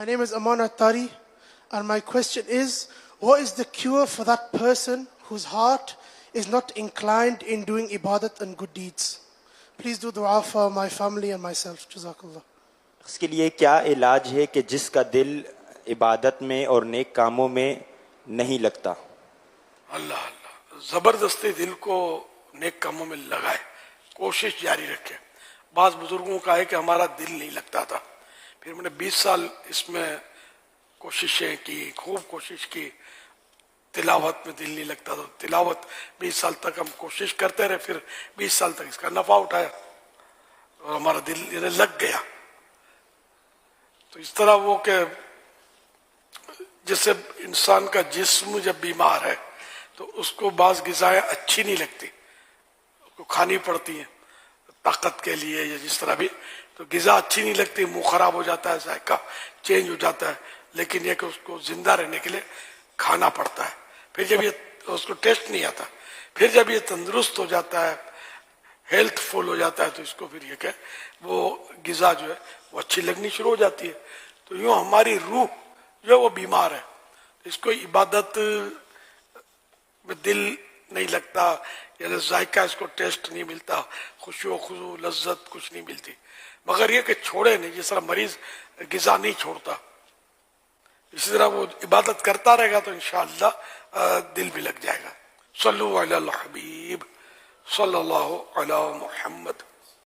My name is Maulana Tari, and my question is, what is the cure for that person whose heart is not inclined in doing ibadat and good deeds? Please do dua for my family and myself. Jazakallah. اس کے لیے کیا علاج ہے کہ جس کا دل عبادت میں اور نیک کاموں میں نہیں لگتا؟ اللہ اللہ زبردستی دل کو نیک کاموں میں لگائے، کوشش جاری رکھے۔ بعض بزرگوں کا ہے کہ ہمارا دل نہیں لگتا تھا، پھر میں نے 20 سال اس میں کوششیں کی، خوب کوشش کی، تلاوت میں دل نہیں لگتا تھا، تلاوت 20 سال تک ہم کوشش کرتے رہے، پھر 20 سال تک اس کا نفع اٹھایا اور ہمارا دل لگ گیا۔ تو اس طرح وہ کہ جیسے انسان کا جسم جب بیمار ہے تو اس کو بعض غذائیں اچھی نہیں لگتی، اس کو کھانی پڑتی ہیں طاقت کے لیے یا جس طرح بھی، تو غذا اچھی نہیں لگتی، منہ خراب ہو جاتا ہے، ذائقہ چینج ہو جاتا ہے، لیکن یہ کہ اس کو زندہ رہنے کے لیے کھانا پڑتا ہے۔ پھر جب یہ اس کو ٹیسٹ نہیں آتا، پھر جب یہ تندرست ہو جاتا ہے، ہیلتھ فل ہو جاتا ہے، تو اس کو پھر یہ کہ وہ غذا جو ہے وہ اچھی لگنی شروع ہو جاتی ہے۔ تو یوں ہماری روح جو ہے وہ بیمار ہے، اس کو عبادت میں دل نہیں لگتا، یعنی ذائقہ اس کو ٹیسٹ نہیں ملتا، خشوع و خضوع لذت کچھ نہیں ملتی، مگر یہ کہ چھوڑے نہیں، جس طرح مریض غذا نہیں چھوڑتا، اسی طرح وہ عبادت کرتا رہے گا تو انشاءاللہ دل بھی لگ جائے گا۔ صلو علی الحبیب صلی اللہ علی محمد۔